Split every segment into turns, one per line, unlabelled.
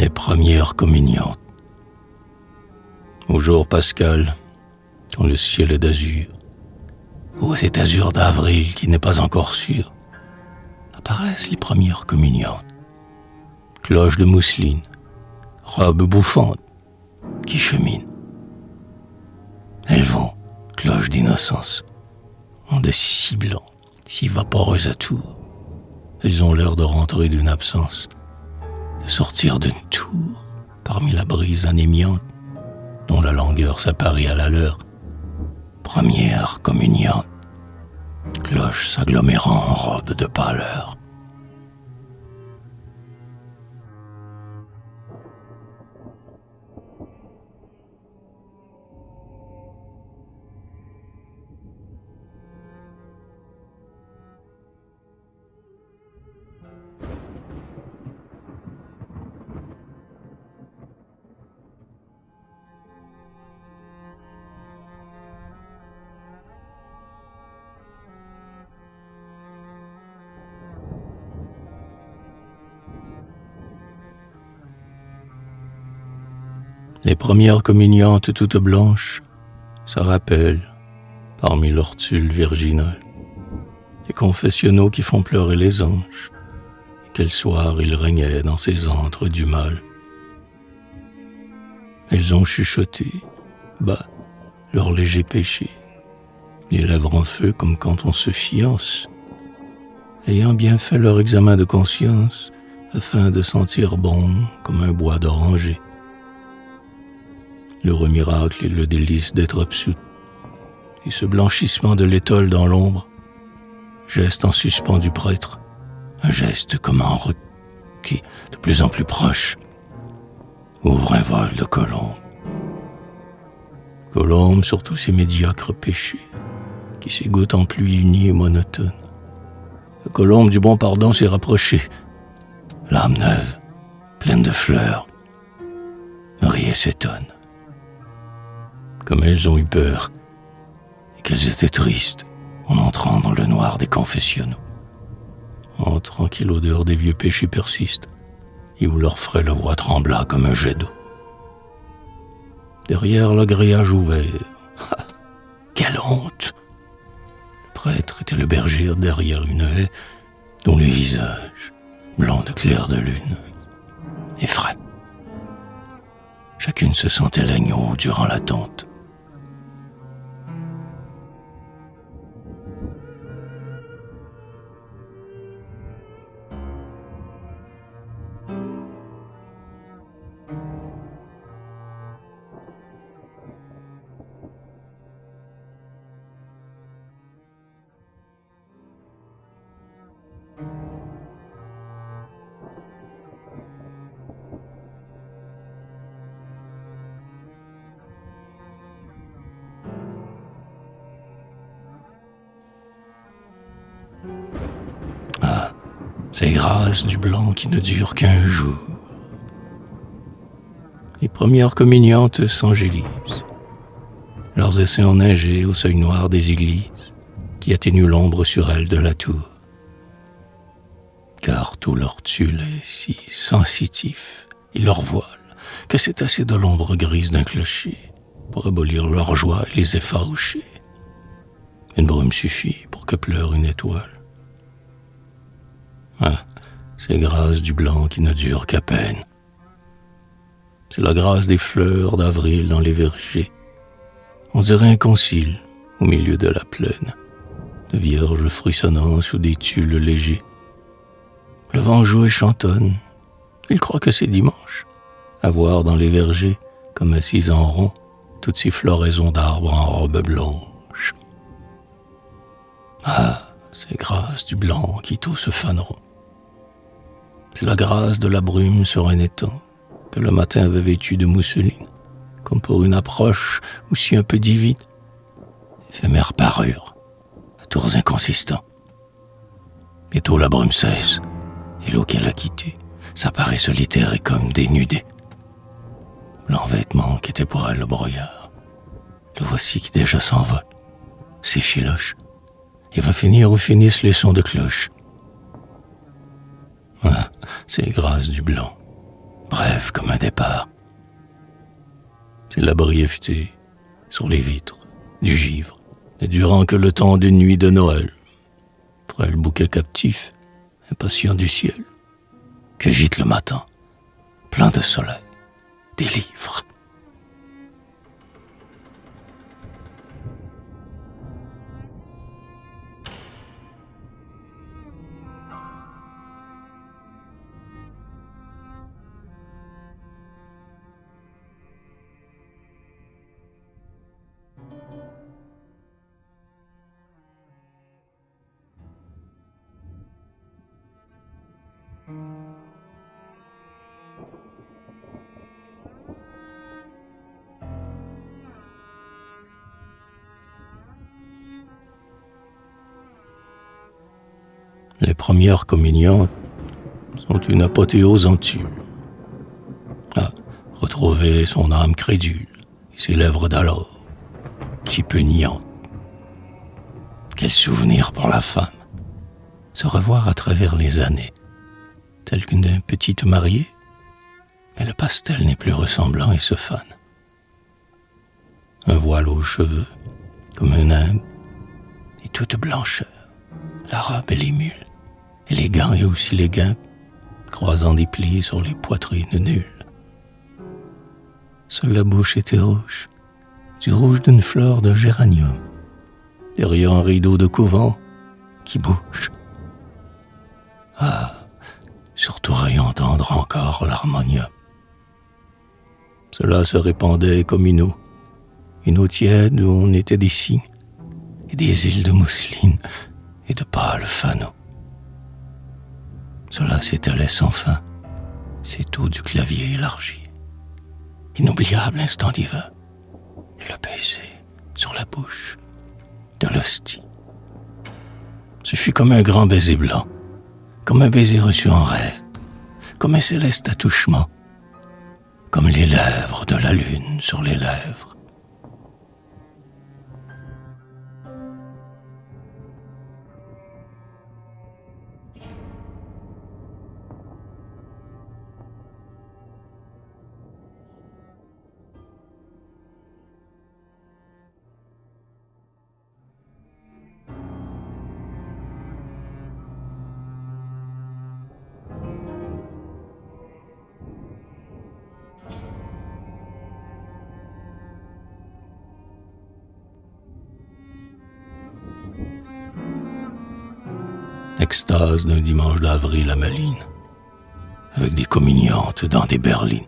Les premières communiantes. Au jour pascal, quand le ciel est d'azur, ou cet azur d'avril qui n'est pas encore sûr, apparaissent les premières communiantes. Cloches de mousseline, robes bouffantes, qui cheminent. Elles vont, cloches d'innocence, ondes si blancs, si vaporeuses à tour. Elles ont l'air de rentrer d'une absence, de sortir d'une tour parmi la brise anémiante dont la langueur s'apparie à la leur. Première communiante, cloches s'agglomérant en robe de pâleur. Les premières communiantes toutes blanches se rappellent, parmi leurs tulles virginales, les confessionnaux qui font pleurer les anges, et quel soir ils régnaient dans ces antres du mal. Elles ont chuchoté, bas, leurs légers péchés, les lèvres en feu comme quand on se fiance, ayant bien fait leur examen de conscience, afin de sentir bon comme un bois d'oranger. L'heureux miracle et le délice d'être absoute, et ce blanchissement de l'étole dans l'ombre, geste en suspens du prêtre, un geste comme en route, qui, de plus en plus proche, ouvre un vol de colombe. Colombe sur tous ces médiocres péchés, qui s'égouttent en pluie unie et monotone. La colombe du bon pardon s'est rapprochée, l'âme neuve, pleine de fleurs, Marie s'étonne. Comme elles ont eu peur, et qu'elles étaient tristes en entrant dans le noir des confessionnaux. En tranquille odeur des vieux péchés persiste, et où leur frêle voix trembla comme un jet d'eau. Derrière le grillage ouvert, quelle honte! Le prêtre était le berger derrière une haie, dont le visage, blanc de clair de lune, effraie. Chacune se sentait l'agneau durant l'attente. Ces grâces du blanc qui ne durent qu'un jour. Les premières communiantes s'angélisent, leurs essais enneigés au seuil noir des églises, qui atténuent l'ombre sur elles de la tour. Car tout leur tulle est si sensitif, et leur voile, que c'est assez de l'ombre grise d'un clocher pour abolir leur joie et les effaroucher. Une brume suffit pour que pleure une étoile. C'est grâce du blanc qui ne dure qu'à peine. C'est la grâce des fleurs d'avril dans les vergers. On dirait un concile au milieu de la plaine, de vierges frissonnant sous des tulles légers. Le vent joue et chantonne. Il croit que c'est dimanche, à voir dans les vergers, comme assises en rond, toutes ces floraisons d'arbres en robe blanche. C'est grâce du blanc qui tous se faneront. C'est la grâce de la brume sur un étang que le matin avait vêtu de mousseline, comme pour une approche aussi un peu divine. Éphémère parure, à tours inconsistants. Bientôt la brume cesse, et l'eau qu'elle a quittée s'apparaît solitaire et comme dénudée. Blanc vêtement qui était pour elle le brouillard, le voici qui déjà s'envole, s'effiloche, et va finir où finissent les sons de cloche. C'est grâce du blanc brève comme un départ. C'est la brièveté sur les vitres, du givre, ne durant que le temps d'une nuit de Noël. Près le bouquet captif, impatient du ciel, que gîte le matin, plein de soleil, délivre. Les premières communions sont une apothéose en tulle. Ah, retrouver son âme crédule et ses lèvres d'alors, si peu niantes. Quel souvenir pour la femme, se revoir à travers les années, telle qu'une petite mariée, mais le pastel n'est plus ressemblant et se fane. Un voile aux cheveux, comme un nimbe, et toute blancheur, la robe et les mules, et les gants et aussi les guimpes, croisant des plis sur les poitrines nulles. Seule la bouche était rouge, du rouge d'une fleur de géranium, derrière un rideau de couvent qui bouge. Ah, surtout y entendre encore l'harmonium. Cela se répandait comme une eau tiède où on était des cygnes, et des îles de mousseline et de pâles fanaux. Cela s'étalait sans fin, ces taux du clavier élargi. Inoubliable instant divin, et le baiser sur la bouche de l'hostie. Ce fut comme un grand baiser blanc, comme un baiser reçu en rêve, comme un céleste attouchement, comme les lèvres de la lune sur les lèvres. Extase d'un dimanche d'avril à Malines, avec des communiantes dans des berlines.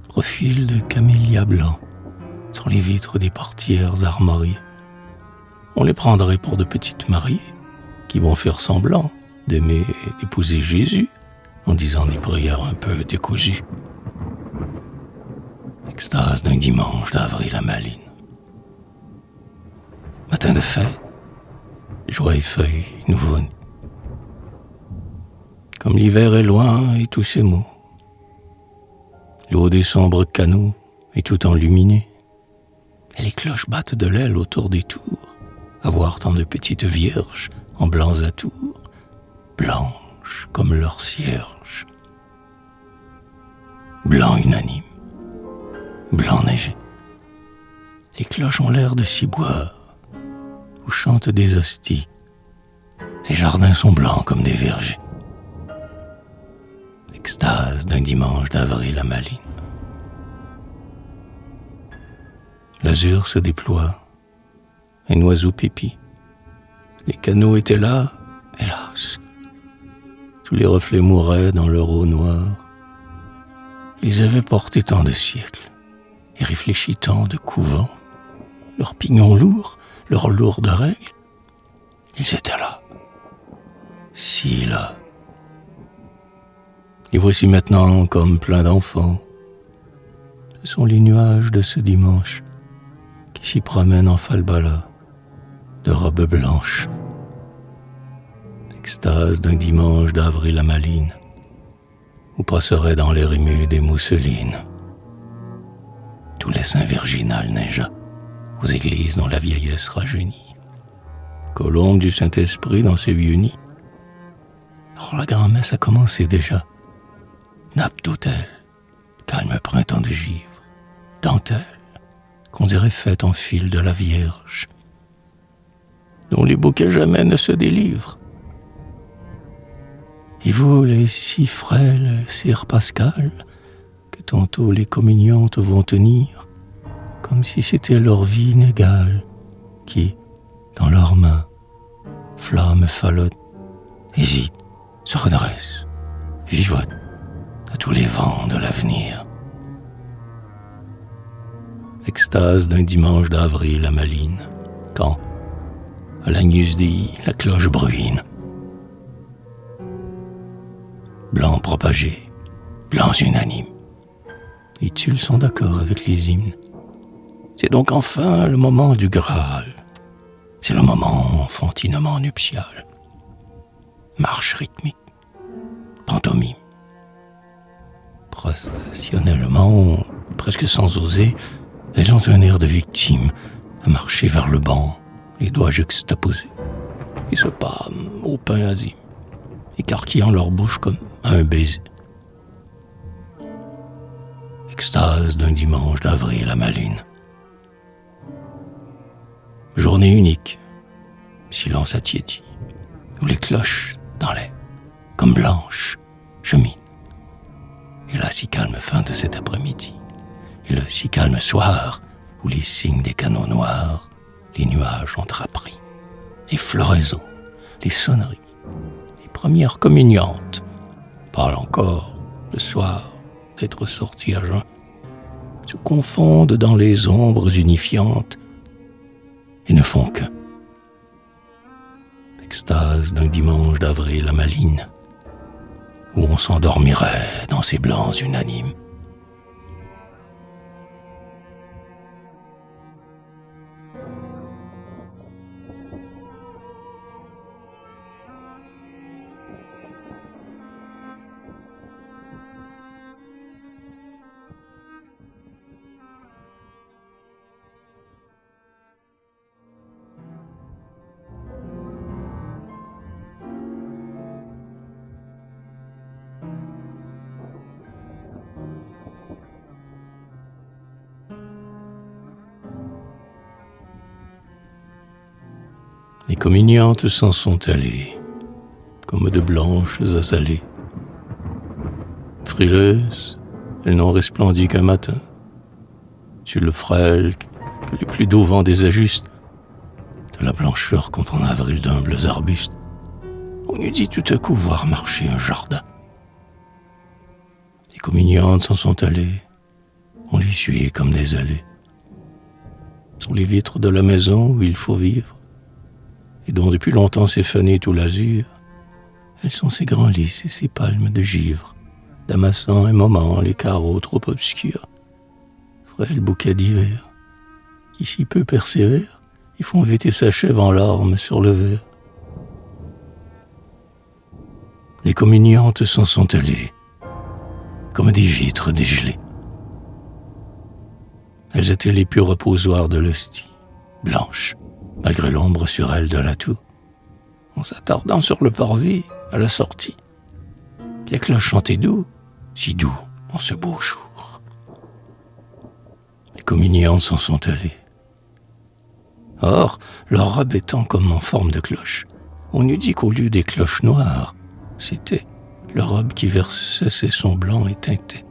Profil de camélia blanc sur les vitres des portières armoriées. On les prendrait pour de petites mariées qui vont faire semblant d'aimer et d'épouser Jésus en disant des prières un peu décousues. Extase d'un dimanche d'avril à Malines. Matin de fête, joie et feuilles nouveau-nés. Comme l'hiver est loin et tous ses mots. L'eau des sombres canaux est tout enluminée. Et les cloches battent de l'aile autour des tours, à voir tant de petites vierges en blancs atours, blanches comme leurs cierges. Blanc unanime, blanc neigé. Les cloches ont l'air de ciboire, où chantent des hosties. Les jardins sont blancs comme des vergers. Extase d'un dimanche d'avril à Malines. L'azur se déploie, un oiseau pipit. Les canaux étaient là, hélas. Tous les reflets mouraient dans leur eau noire. Ils avaient porté tant de siècles et réfléchi tant de couvents. Leurs pignons lourds, leurs lourdes règles, ils étaient là, si là. Et voici maintenant comme plein d'enfants. Ce sont les nuages de ce dimanche qui s'y promènent en falbala de robes blanches. Extase d'un dimanche d'avril à Malines, où passeraient dans les rimuts des mousselines. Tous les saints virginales neigeaient aux églises dont la vieillesse rajeunit. Colombe du Saint-Esprit dans ses vieux nids. Alors la grand-messe a commencé déjà. nappe d'autel, calme printemps de givre, dentelle, qu'on dirait faite en fil de la Vierge, dont les bouquets jamais ne se délivrent. Et vous, les si frêles sires Pascal, que tantôt les communiantes vont tenir, comme si c'était leur vie inégale, qui, dans leurs mains, flamme falotte, hésite, se redresse, vivote à tous les vents de l'avenir. Extase d'un dimanche d'avril à Malines, quand, à l'Agnus Dei, la cloche bruine. Blancs propagés, blancs unanimes. Les tulles sont d'accord avec les hymnes. C'est donc enfin le moment du Graal. C'est le moment enfantinement nuptial. Marche rythmique, pantomime. Processionnellement, presque sans oser, elles ont un air de victime à marcher vers le banc, les doigts juxtaposés, et se pâment au pain azime, écarquillant leur bouche comme un baiser. Extase d'un dimanche d'avril à Malines. Journée unique, silence attiédi, où les cloches dans l'air, comme blanches, cheminent. Et la si calme fin de cet après-midi, et le si calme soir, où les signes des canons noirs, les nuages ont appris, les floraisons, les sonneries, les premières communiantes, parlent encore, le soir, d'être sortis à jeun, se confondent dans les ombres unifiantes et ne font qu'un. Extase d'un dimanche d'avril à Malines, où on s'endormirait dans ces blancs unanimes. Les communiantes s'en sont allées, comme de blanches azalées. Frileuses, elles n'ont resplendi qu'un matin, sur le frêle que les plus doux vents désajustent, de la blancheur contre en avril d'humbles arbustes. On eût dit tout à coup voir marcher un jardin. Les communiantes s'en sont allées, on les suit comme des allées. Sur les vitres de la maison où il faut vivre, et dont depuis longtemps s'est fané tout l'azur, elles sont ces grands lys et ces palmes de givre, d'amassant un moment les carreaux trop obscurs, frêles bouquets d'hiver, qui si peu persévèrent, ils font vêter sa chèvre en larmes sur le verre. Les communiantes s'en sont allées, comme des vitres dégelées. Elles étaient les purs reposoirs de l'hostie, blanches, malgré l'ombre sur elle de la tour, en s'attardant sur le parvis à la sortie. Les cloches chantaient doux, si doux en ce beau jour. Les communiantes s'en sont allées. Or, leur robe étant comme en forme de cloche, on eût dit qu'au lieu des cloches noires, c'était leur robe qui versait ses sons blancs et teintés.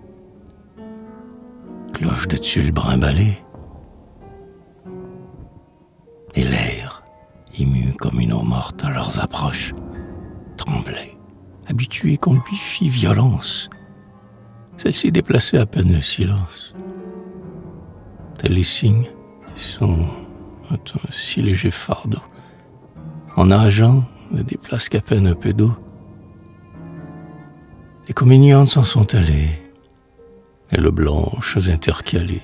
Cloche de tulle brimbalée, et l'air, ému comme une eau morte à leurs approches, tremblait, habitué qu'on lui fit violence. Celle-ci déplaçait à peine le silence. Tels les signes qui sont un si léger fardeau. En nageant, ne déplacent qu'à peine un peu d'eau. Les communiantes s'en sont allées, elles blanches intercalées,